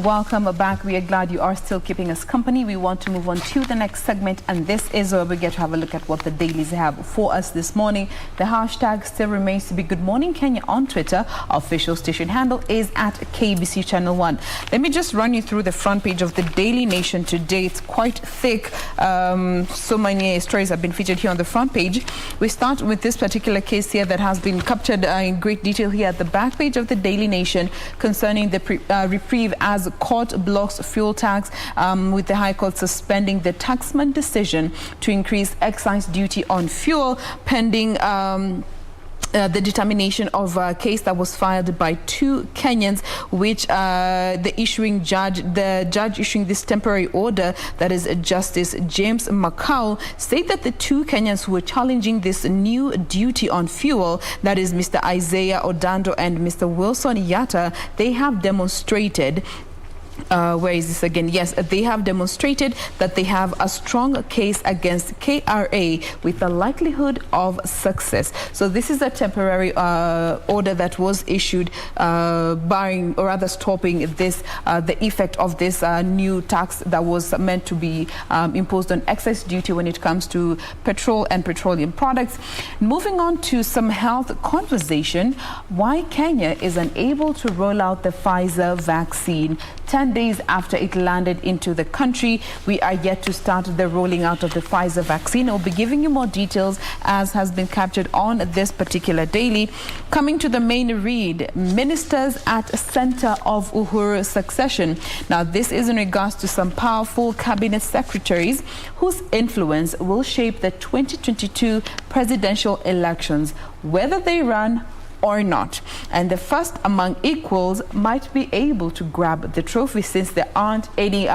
Welcome back. We are glad you are still keeping us company. We want to move on to the next segment, and this is where we get to have a look at what the dailies have for us this morning. The hashtag still remains to be Good Morning Kenya on Twitter. Our official station handle is at KBC Channel 1. Let me just run you through the front page of the Daily Nation today. It's quite thick. So many stories have been featured here on the front page. We start with this particular case here that has been captured in great detail here at the back page of the Daily Nation concerning the reprieve as court blocks fuel tax, with the High Court suspending the taxman decision to increase excise duty on fuel pending the determination of a case that was filed by two Kenyans, which the judge issuing this temporary order, that is Justice James Makau, said that the two Kenyans who were challenging this new duty on fuel, that is Mr. Isaiah Odando and Mr. Wilson Yatta, they have demonstrated where is this again? Yes, they have demonstrated that they have a strong case against KRA with the likelihood of success. So this is a temporary order that was issued barring, or rather stopping this, the effect of this new tax that was meant to be imposed on excise duty when it comes to petrol and petroleum products. Moving on to some health conversation, why Kenya is unable to roll out the Pfizer vaccine. 10 days after it landed into the country, we are yet to start the rolling out of the Pfizer vaccine. I'll be giving you more details as has been captured on this particular daily. Coming to the main read, ministers at center of Uhuru's succession. Now, this is in regards to some powerful cabinet secretaries whose influence will shape the 2022 presidential elections, whether they run or not. And the first among equals might be able to grab the trophy, since there aren't any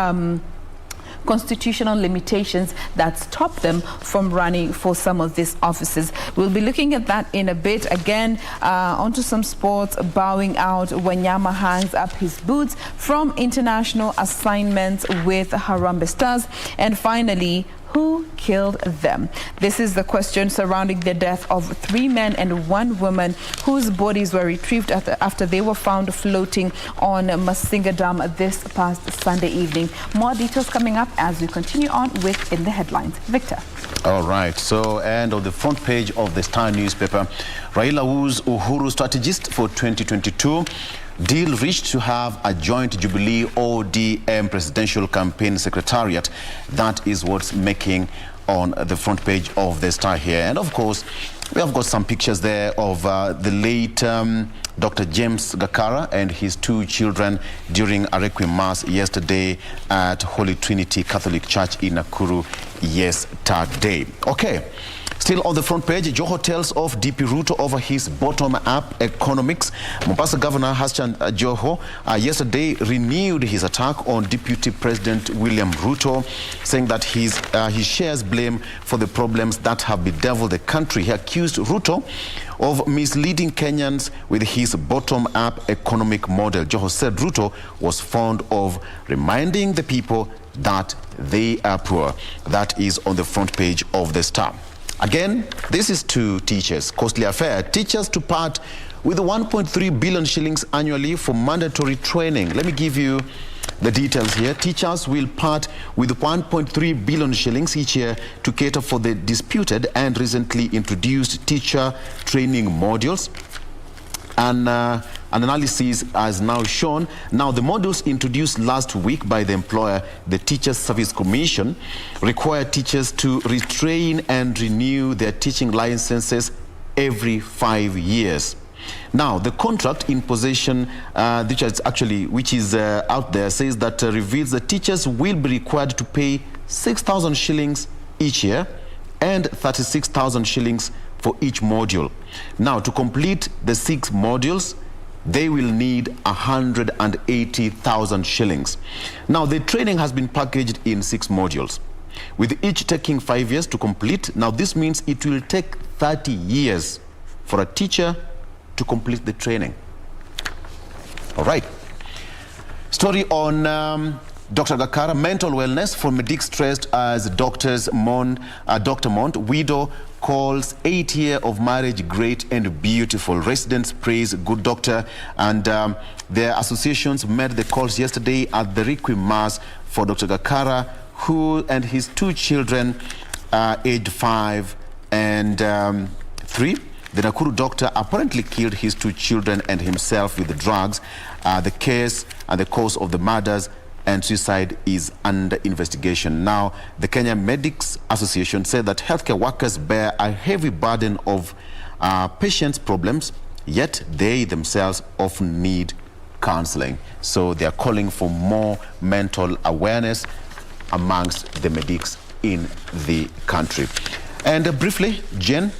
constitutional limitations that stop them from running for some of these offices. We'll be looking at that in a bit. Again, onto some sports. Bowing out, Wanyama hangs up his boots from international assignments with Harambee Stars. And finally, who killed them? This is the question surrounding the death of 3 men and 1 woman whose bodies were retrieved after they were found floating on Masinga Dam this past Sunday evening. More details coming up as we continue on with In the Headlines. Victor. All right. So, and on the front page of the Star newspaper, Raila woos Uhuru strategist for 2022. Deal reached to have a joint Jubilee ODM presidential campaign secretariat. That is what's making on the front page of the Star here. And of course, we have got some pictures there of the late Dr. James Gakara and his 2 children during a requiem mass yesterday at Holy Trinity Catholic Church in Nakuru yesterday. Okay. Still on the front page, Joho tells of DP Ruto over his bottom-up economics. Mombasa Governor Hassan Joho yesterday renewed his attack on Deputy President William Ruto, saying that he shares blame for the problems that have bedeviled the country. He accused Ruto of misleading Kenyans with his bottom-up economic model. Joho said Ruto was fond of reminding the people that they are poor. That is on the front page of the Star. Again, this is to teachers. Costly affair. Teachers to part with 1.3 billion shillings annually for mandatory training. Let me give you the details here. Teachers will part with 1.3 billion shillings each year to cater for the disputed and recently introduced teacher training modules. And an analysis has now shown. Now, the modules introduced last week by the employer, the Teachers Service Commission, require teachers to retrain and renew their teaching licenses every 5 years. Now, the contract in possession, which is out there, says that reveals that teachers will be required to pay 6,000 shillings each year and 36,000 shillings for each module. Now, to complete the 6 modules, they will need 180,000 shillings. Now, the training has been packaged in 6 modules, with each taking 5 years to complete. Now, this means it will take 30 years for a teacher to complete the training. All right. Story on Dr. Gakara, mental wellness for medics stressed as Dr. Mont, widow, calls 8 years of marriage great and beautiful. Residents praise good doctor, and their associations made the calls yesterday at the Requiem Mass for Dr. Gakara, who and his 2 children, aged 5 and 3. The Nakuru doctor apparently killed his 2 children and himself with the drugs. The case and the cause of the murders and suicide is under investigation. Now, the Kenya Medics Association said that healthcare workers bear a heavy burden of patients' problems, yet they themselves often need counseling. So they are calling for more mental awareness amongst the medics in the country. And briefly, Jen,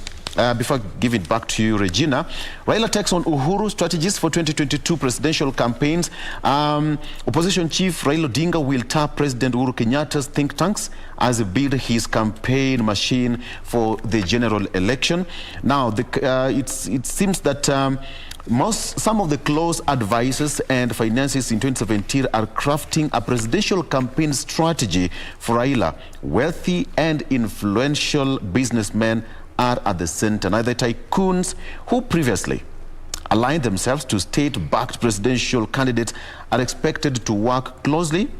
before I give it back to you, Regina, Raila takes on Uhuru strategies for 2022 presidential campaigns. Opposition chief Raila Odinga will tap President Uhuru Kenyatta's think tanks as he builds his campaign machine for the general election. Now, it seems that some of the close advisors and financiers in 2017 are crafting a presidential campaign strategy for Raila. Wealthy and influential businessmen are at the center. Now, the tycoons who previously aligned themselves to state-backed presidential candidates are expected to work closely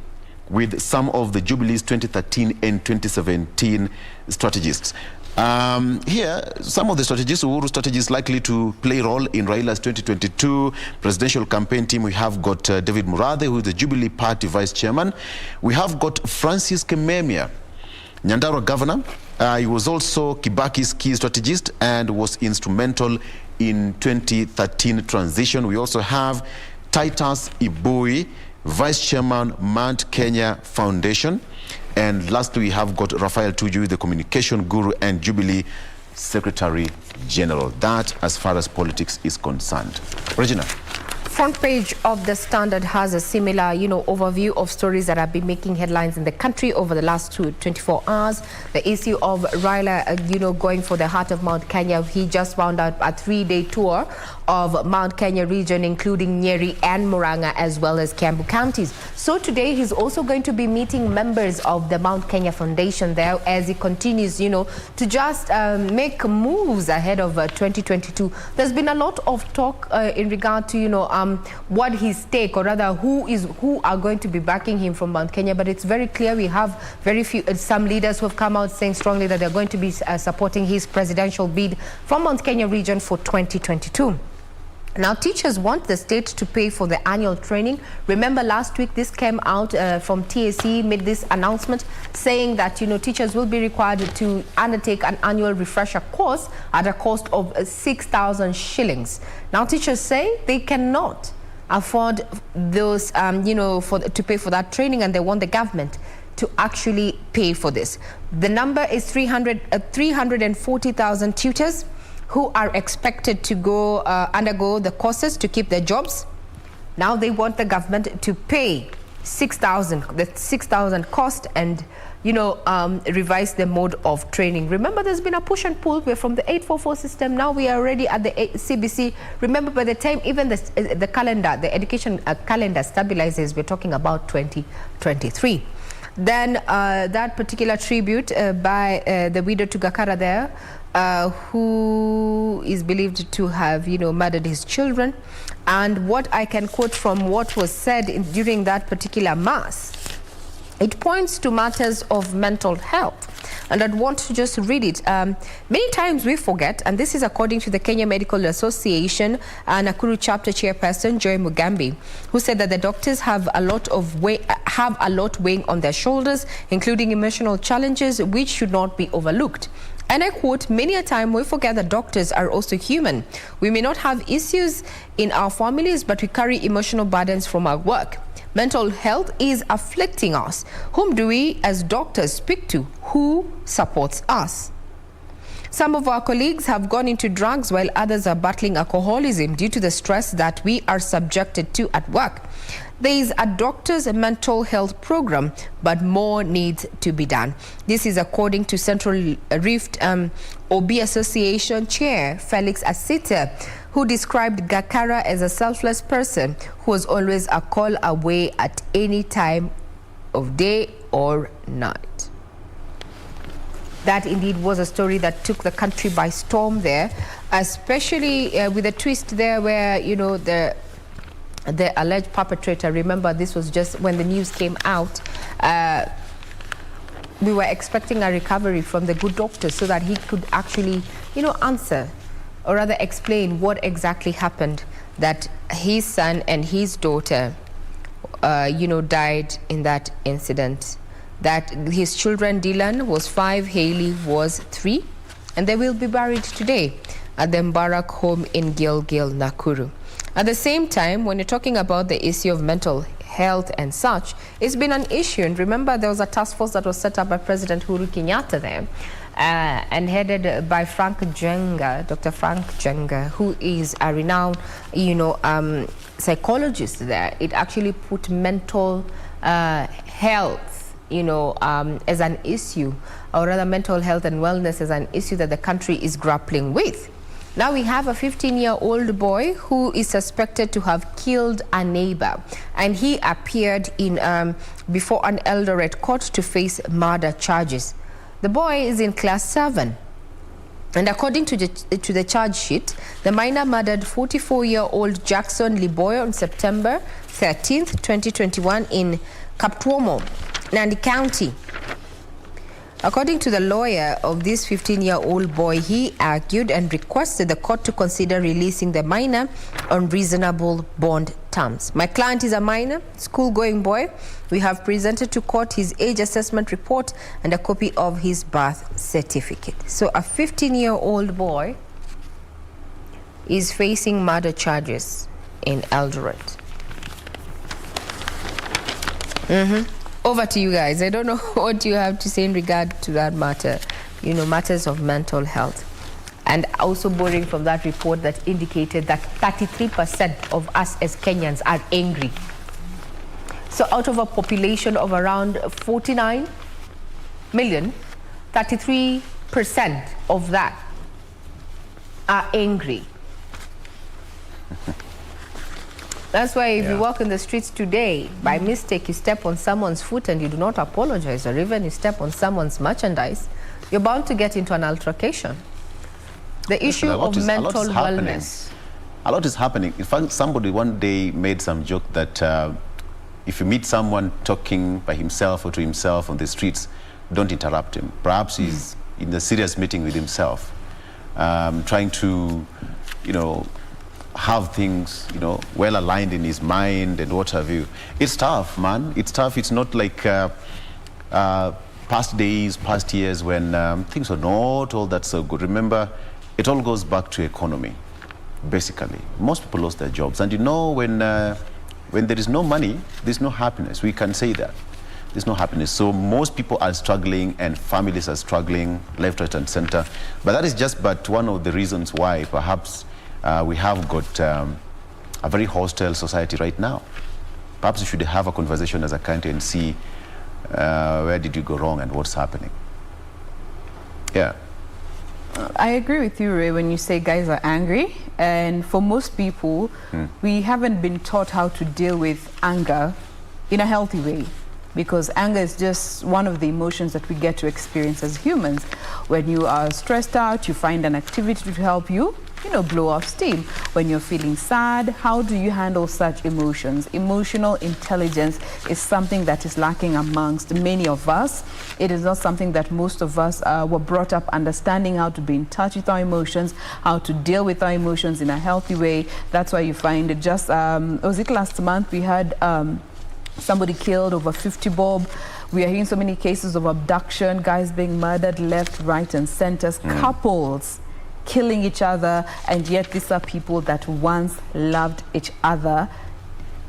with some of the Jubilee's 2013 and 2017 strategists. Here, some of the strategists, Uhuru strategists, likely to play a role in Raila's 2022 presidential campaign team. We have got David Murathe, who is the Jubilee Party Vice Chairman. We have got Francis Kememia, Nyandarua Governor. He was also Kibaki's key strategist and was instrumental in 2013 transition. We also have Titus Ibui, Vice Chairman, Mount Kenya Foundation. And lastly, we have got Raphael Tuju, the communication guru and Jubilee Secretary General. That as far as politics is concerned. Regina. Front page of the Standard has a similar, overview of stories that have been making headlines in the country over the last 24 hours. The issue of Raila, going for the heart of Mount Kenya. He just wound up a 3-day tour of Mount Kenya region, including Nyeri and Murang'a, as well as Kiambu counties. So today he's also going to be meeting members of the Mount Kenya Foundation there as he continues, to just make moves ahead of 2022. There's been a lot of talk in regard to, what his take, or rather who are going to be backing him from Mount Kenya. But it's very clear we have some leaders who have come out saying strongly that they're going to be supporting his presidential bid from Mount Kenya region for 2022. Now, teachers want the state to pay for the annual training. Remember last week this came out from TSC, made this announcement saying that, teachers will be required to undertake an annual refresher course at a cost of 6,000 shillings. Now, teachers say they cannot afford those, to pay for that training, and they want the government to actually pay for this. The number is 340,000 tutors who are expected to undergo the courses to keep their jobs. Now they want the government to pay 6,000, the 6,000 cost, and revise the mode of training. Remember, there's been a push and pull. We're from the 844 system. Now we are already at the CBC. Remember, by the time even the calendar, the education calendar stabilizes, we're talking about 2023. Then that particular tribute by the widow to Gakara there, who is believed to have, murdered his children. And what I can quote from what was said during that particular mass, it points to matters of mental health. And I'd want to just read it. Many times we forget, and this is according to the Kenya Medical Association Nakuru chapter chairperson, Jain Wambui, who said that the doctors have a lot weighing on their shoulders, including emotional challenges, which should not be overlooked. And I quote, many a time we forget that doctors are also human. We may not have issues in our families, but we carry emotional burdens from our work. Mental health is afflicting us. Whom do we as doctors speak to? Who supports us? Some of our colleagues have gone into drugs while others are battling alcoholism due to the stress that we are subjected to at work. There is a doctor's mental health program, but more needs to be done. This is according to Central Rift OB Association Chair Felix Asita, who described Gakara as a selfless person who was always a call away at any time of day or night. That indeed was a story that took the country by storm there, especially with a twist there where, you know, the alleged perpetrator, remember this was just when the news came out, we were expecting a recovery from the good doctor so that he could actually, you know, answer or rather explain what exactly happened, that his son and his daughter, you know, died in that incident. That his children, Dylan was 5, Haley was 3, and they will be buried today at the Mbarak home in Gilgil, Nakuru. At the same time, when you're talking about the issue of mental health and such, it's been an issue. And remember, there was a task force that was set up by President Uhuru Kenyatta there, and headed by Frank Jenga, Dr. Frank Jenga, who is a renowned, you know, psychologist there. It actually put mental health, you know, as an issue, or rather mental health and wellness as an issue that the country is grappling with. Now we have a 15-year-old boy who is suspected to have killed a neighbor, and he appeared in before an Eldoret court to face murder charges. The boy is in class 7, and according to the charge sheet, the minor murdered 44-year-old Jackson Liboyo on September 13th, 2021 in Kaptuomo, Nandi County. According to the lawyer of this 15-year-old boy, he argued and requested the court to consider releasing the minor on reasonable bond terms. My client is a minor, school-going boy. We have presented to court his age assessment report and a copy of his birth certificate. So a 15-year-old boy is facing murder charges in Eldoret. Over to you guys. I don't know what you have to say in regard to that matter, you know, matters of mental health. And also borrowing from that report that indicated that 33% of us as Kenyans are angry. So out of a population of around 49 million, 33% of that are angry. That's why if you walk in the streets today, by mistake you step on someone's foot and you do not apologize, or even you step on someone's merchandise, you're bound to get into an altercation. The issue of mental wellness. A lot is happening. In fact, somebody one day made some joke that if you meet someone talking by himself or to himself on the streets, don't interrupt him. Perhaps he's in a serious meeting with himself, trying to, you know, have things, you know, well aligned in his mind and what have you. It's tough, man. It's tough. It's not like past days, past years when things were not all that so good. Remember, it all goes back to economy, basically. Most people lost their jobs. And you know, when there is no money, there's no happiness. We can say that. There's no happiness. So most people are struggling and families are struggling left, right, and center. But that is just but one of the reasons why perhaps we have got a very hostile society right now. Perhaps we should have a conversation as a country and see where did you go wrong and what's happening. Yeah. I agree with you, Ray, when you say guys are angry. And for most people, we haven't been taught how to deal with anger in a healthy way. Because anger is just one of the emotions that we get to experience as humans. When you are stressed out, you find an activity to help you, you know, blow off steam. When you're feeling sad, how do you handle such emotions? Emotional intelligence is something that is lacking amongst many of us. It is not something that most of us were brought up understanding how to be in touch with our emotions, how to deal with our emotions in a healthy way. That's why you find it just, was it last month we had somebody killed, over 50 bob. We are hearing so many cases of abduction, guys being murdered left, right, and centers, couples killing each other, and yet these are people that once loved each other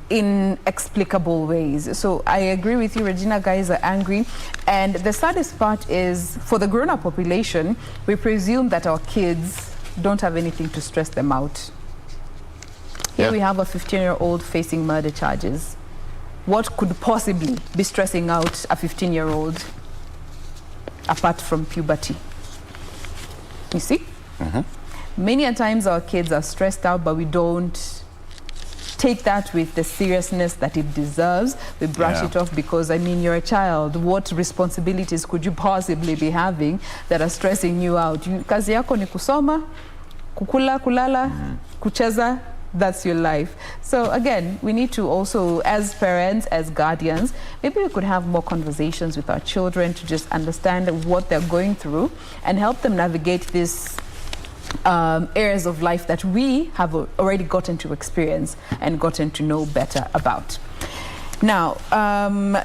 in inexplicable ways. So I agree with you, Regina, guys are angry. And the saddest part is, for the grown-up population, we presume that our kids don't have anything to stress them out. Here we have a 15-year-old facing murder charges. What could possibly be stressing out a 15-year-old apart from puberty? You see? Many a times our kids are stressed out, but we don't take that with the seriousness that it deserves. We brush it off because, I mean, you're a child. What responsibilities could you possibly be having that are stressing you out? Kazi yako ni kusoma, kukula, kulala, kucheza. That's your life. So again, we need to also, as parents, as guardians, maybe we could have more conversations with our children to just understand what they're going through and help them navigate these areas of life that we have already gotten to experience and gotten to know better about. Now,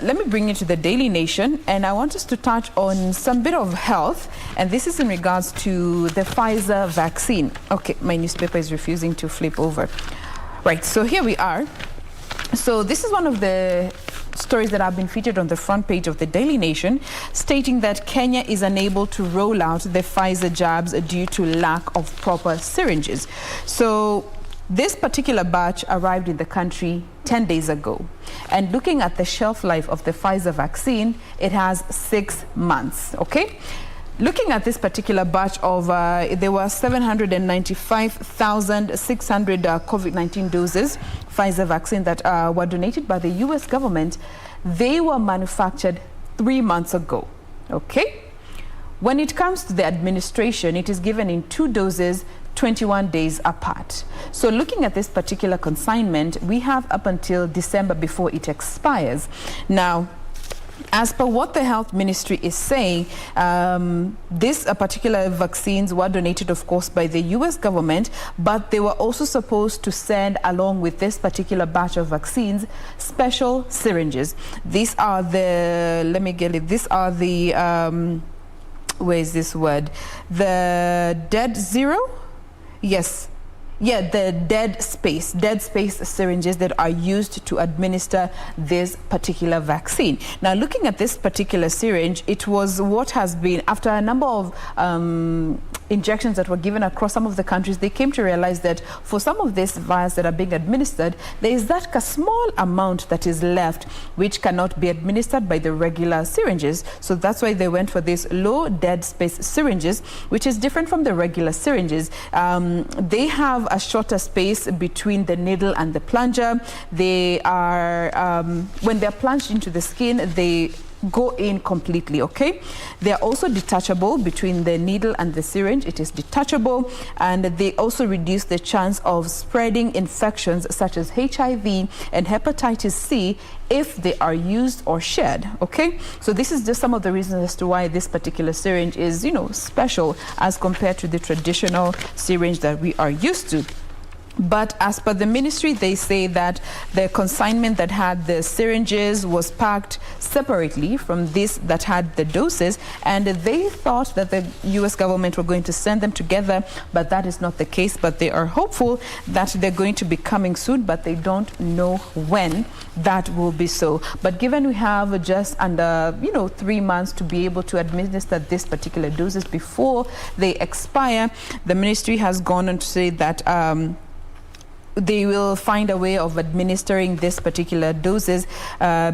let me bring you to the Daily Nation, and I want us to touch on some bit of health, and this is in regards to the Pfizer vaccine. Okay, my newspaper is refusing to flip over. Right, so here we are. So this is one of the stories that have been featured on the front page of the Daily Nation, stating that Kenya is unable to roll out the Pfizer jabs due to lack of proper syringes. So this particular batch arrived in the country 10 days ago. And looking at the shelf life of the Pfizer vaccine, it has 6 months, okay? Looking at this particular batch of, there were 795,600 COVID-19 doses Pfizer vaccine that were donated by the US government. They were manufactured 3 months ago, okay? When it comes to the administration, it is given in 2 doses, 21 days apart. So looking at this particular consignment, we have up until December before it expires. Now, as per what the health ministry is saying, these particular vaccines were donated, of course, by the US government, but they were also supposed to send, along with this particular batch of vaccines, special syringes. These are the, let me get it, these are the, where is this word? The dead zero? Yes. Yeah, the dead space syringes that are used to administer this particular vaccine. Now, looking at this particular syringe, it was what has been, after a number of injections that were given across some of the countries, they came to realize that for some of these vials that are being administered, there is that a small amount that is left, which cannot be administered by the regular syringes. So that's why they went for these low dead space syringes, which is different from the regular syringes. They have a shorter space between the needle and the plunger. They are, when they're plunged into the skin, they go in completely, okay? They are also detachable between the needle and the syringe. It is detachable, and they also reduce the chance of spreading infections such as HIV and hepatitis C if they are used or shared, okay? So this is just some of the reasons as to why this particular syringe is, you know, special as compared to the traditional syringe that we are used to. But as per the ministry, they say that the consignment that had the syringes was packed separately from this that had the doses, and they thought that the US government were going to send them together, but that is not the case. But they are hopeful that they're going to be coming soon, but they don't know when that will be so. But given we have just under, 3 months to be able to administer this particular doses before they expire, the ministry has gone on to say that they will find a way of administering this particular doses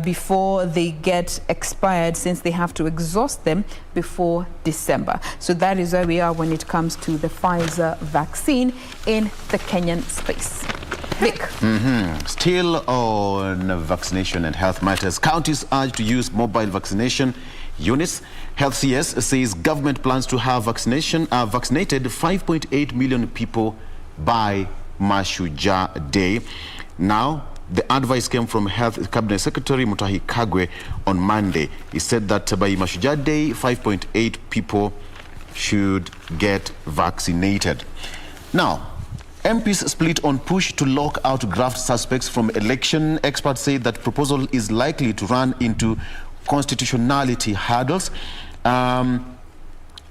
before they get expired, since they have to exhaust them before December. So that is where we are when it comes to the Pfizer vaccine in the Kenyan space. Vic. Still on vaccination and health matters, counties urged to use mobile vaccination units. Health CS says government plans to have vaccinated 5.8 million people by Mashujaa Day. Now, the advice came from Health Cabinet Secretary Mutahi Kagwe on Monday. He said that by Mashujaa Day, 5.8 people should get vaccinated. Now, MPs split on push to lock out graft suspects from election. Experts say that proposal is likely to run into constitutionality hurdles.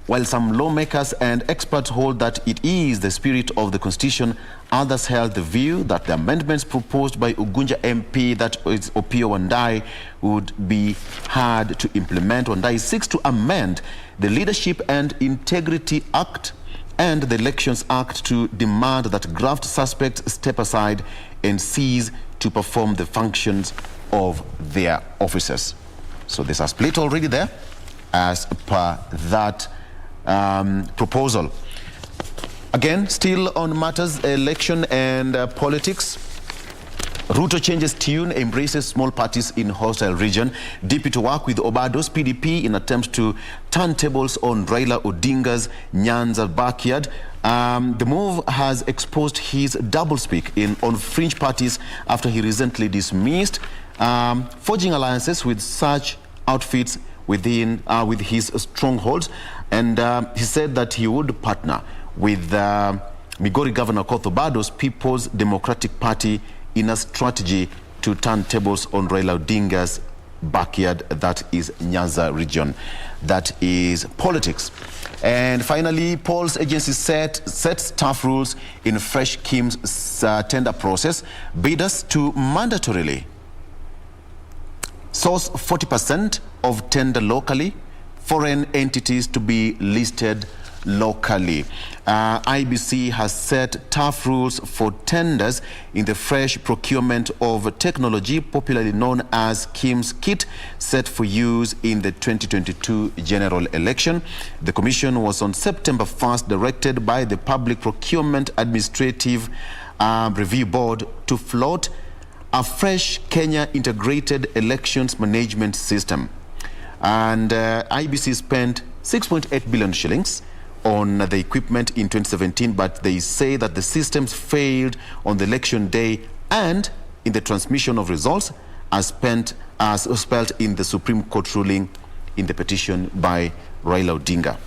While some lawmakers and experts hold that it is the spirit of the Constitution, others held the view that the amendments proposed by Ugunja MP, that is Opiyo Wandayi, would be hard to implement. Wandayi seeks to amend the Leadership and Integrity Act and the Elections Act to demand that graft suspects step aside and cease to perform the functions of their offices. So there's a split already there as per that proposal. Again, still on matters election and politics, Ruto changes tune, embraces small parties in hostile region. DP to work with Obado's PDP in attempt to turn tables on Raila Odinga's Nyanza backyard. The move has exposed his doublespeak on fringe parties after he recently dismissed forging alliances with such outfits with his strongholds, and he said that he would partner with Migori Governor Koth Obado's People's Democratic Party in a strategy to turn tables on Raila Odinga's backyard, that is Nyanza region. That is politics. And finally, polls agency sets tough rules in fresh Kim's tender process. Bidders to mandatorily source 40% of tender locally, foreign entities to be listed locally. IBC has set tough rules for tenders in the fresh procurement of technology, popularly known as Kim's Kit, set for use in the 2022 general election. The commission was on September 1st directed by the Public Procurement Administrative Review Board to float a fresh Kenya integrated elections management system. And IBC spent 6.8 billion shillings on the equipment in 2017, but they say that the systems failed on the election day and in the transmission of results as spelled in the Supreme Court ruling in the petition by Raila Odinga.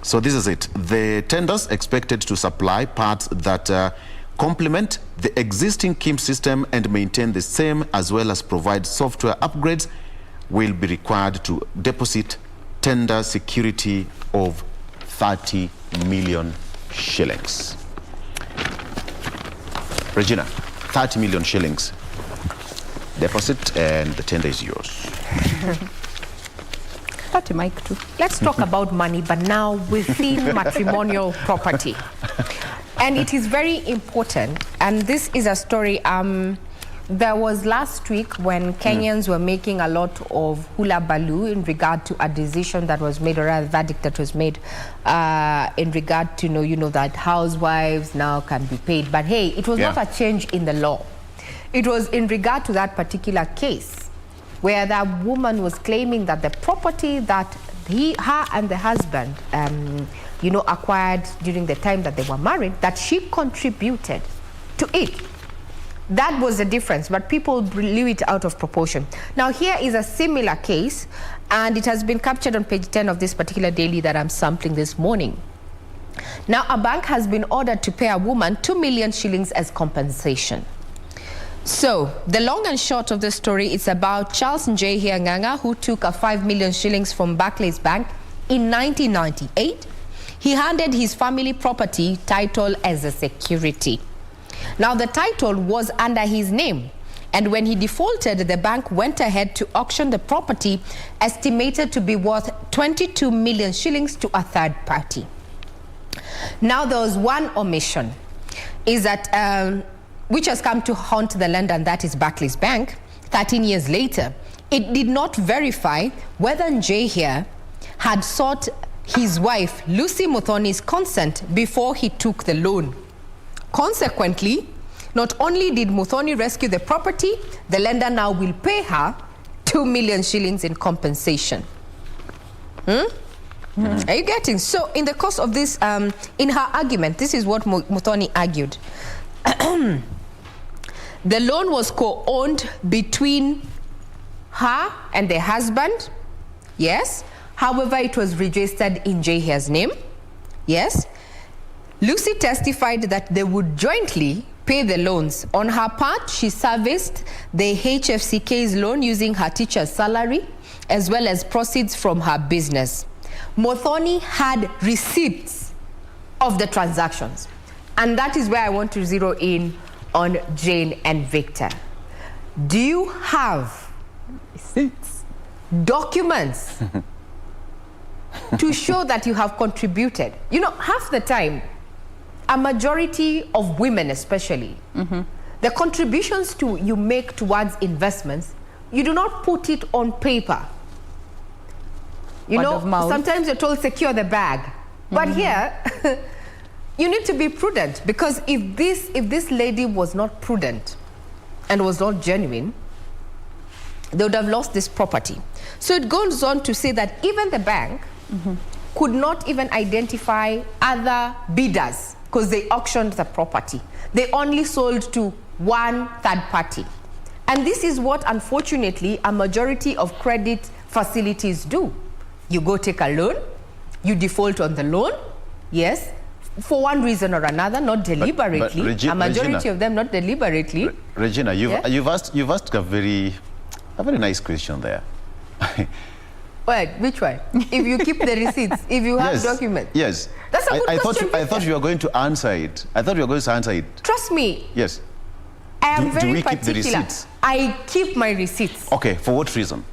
So this is it. The tenders expected to supply parts that complement the existing KIM system and maintain the same, as well as provide software upgrades, will be required to deposit tender security of 30 million shillings. Regina, 30 million shillings deposit and the tender is yours. Mike too. Let's talk about money, but now within matrimonial property. And it is very important, and this is a story there was last week when Kenyans were making a lot of hula baloo in regard to a decision that was made, or a verdict that was made in regard to that housewives now can be paid. But hey, it was not a change in the law. It was in regard to that particular case where that woman was claiming that the property that her and the husband acquired during the time that they were married, that she contributed to it. That was the difference, but people blew it out of proportion. Now here is a similar case, and it has been captured on page 10 of this particular daily that I'm sampling this morning. Now a bank has been ordered to pay a woman 2 million shillings as compensation. So the long and short of the story is about Charles Njehia Nganga, who took a 5 million shillings from Barclays Bank in 1998. He handed his family property title as a security. Now the title was under his name, and when he defaulted, the bank went ahead to auction the property, estimated to be worth 22 million shillings, to a third party. Now there was one omission, is that which has come to haunt the lender, and that is Barclays Bank. 13 years later, it did not verify whether Njehia had sought his wife Lucy Muthoni's consent before he took the loan. Consequently, not only did Muthoni rescue the property, the lender now will pay her 2 million shillings in compensation. Are you getting? So in the course of this, in her argument, this is what Muthoni argued. The loan was co-owned between her and the husband, yes. However, it was registered in Njehia's name, yes. Lucy testified that they would jointly pay the loans. On her part, she serviced the HFCK's loan using her teacher's salary as well as proceeds from her business. Muthoni had receipts of the transactions. And that is where I want to zero in on Jane and Victor. Do you have receipts, documents to show that you have contributed? Half the time, a majority of women especially, the contributions you make towards investments, you do not put it on paper. Sometimes you're told secure the bag. But here, you need to be prudent, because if this lady was not prudent, and was not genuine, they would have lost this property. So it goes on to say that even the bank could not even identify other bidders because they auctioned the property. They only sold to one third party. And this is what, unfortunately, a majority of credit facilities do. You go take a loan, you default on the loan, yes, for one reason or another, not deliberately. A majority of them not deliberately. Regina, you've asked a very nice question there. Wait, which one? If you keep the receipts, if you have documents. Yes. That's a good question. I thought you were going to answer it. I thought you were going to answer it. Trust me. Yes. I am very particular. Keep the receipts? I keep my receipts. Okay, for what reason?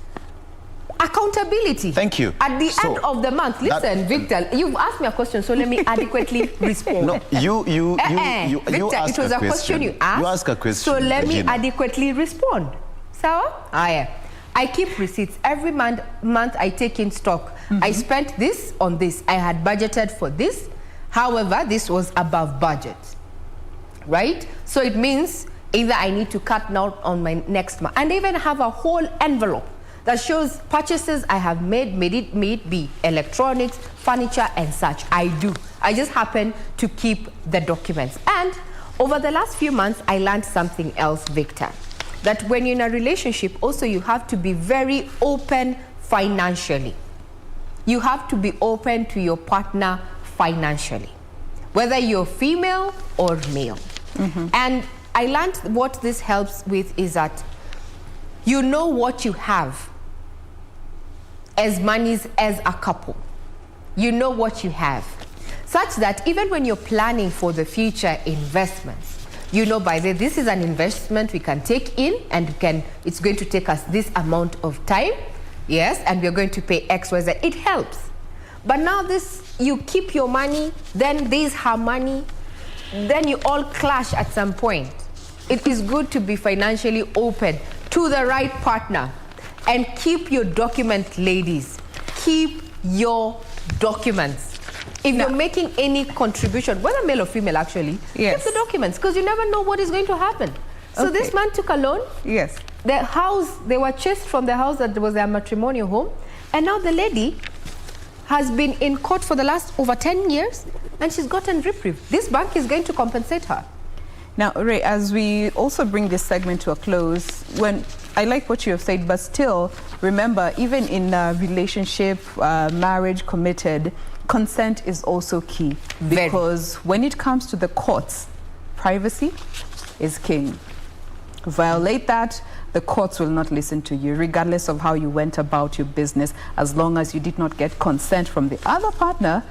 Accountability. Thank you. At the end of the month, listen, Victor, you've asked me a question, so let me adequately respond. No, you Victor, asked it was a a question you asked. You asked a question. So let me Regina. adequately respond. So, I keep receipts. Every month I take in stock. I spent this on this. I had budgeted for this. However, this was above budget. Right? So it means either I need to cut down on my next month. And I even have a whole envelope that shows purchases I have made it be electronics, furniture, and such. I do. I just happen to keep the documents. And over the last few months, I learned something else, Victor. That when you're in a relationship, also you have to be very open financially. You have to be open to your partner financially, whether you're female or male. And I learned what this helps with is that you know what you have as monies as a couple. You know what you have, such that even when you're planning for the future investments, you know, by this is an investment we can take in and it's going to take us this amount of time, yes, and we're going to pay X, Y, Z. It helps. But now this, you keep your money, then there's her money, then you all clash at some point. It is good to be financially open to the right partner and keep your document, ladies. Keep your documents. If you're making any contribution, whether male or female actually, keep the documents because you never know what is going to happen. So this man took a loan. Yes. The house, they were chased from the house that was their matrimonial home. And now the lady has been in court for the last over 10 years and she's gotten reprieve. This bank is going to compensate her. Now, Ray, as we also bring this segment to a close, I like what you have said, but still, remember, even in a relationship, marriage, committed, consent is also key. Because when it comes to the courts, privacy is king. Violate that, the courts will not listen to you, regardless of how you went about your business. As long as you did not get consent from the other partner,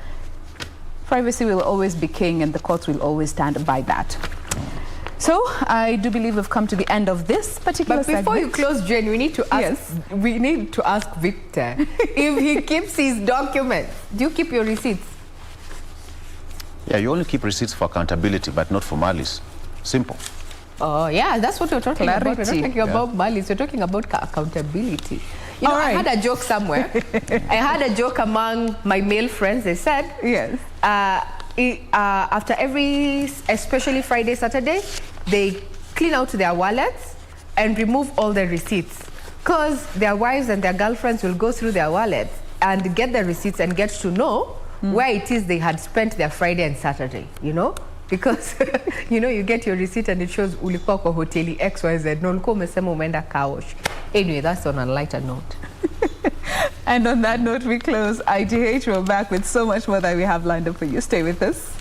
privacy will always be king and the courts will always stand by that. So I do believe we've come to the end of this particular segment. But before you close, Jane, we need to ask Victor if he keeps his documents. Do you keep your receipts? Yeah, you only keep receipts for accountability, but not for malice. Simple. Oh, yeah, that's what we're talking about. We're not talking about malice. We're talking about accountability. You know, I had a joke somewhere. I had a joke among my male friends. They said, after every, especially Friday, Saturday, they clean out their wallets and remove all the receipts because their wives and their girlfriends will go through their wallets and get the receipts and get to know where it is they had spent their Friday and Saturday, you know? Because, you know, you get your receipt and it shows ulikuwa kwa hoteli XYZ, no ulikuwa umesema umeenda car wash. Anyway, that's on a lighter note. And on that note, we close ITH. We're back with so much more that we have lined up for you. Stay with us.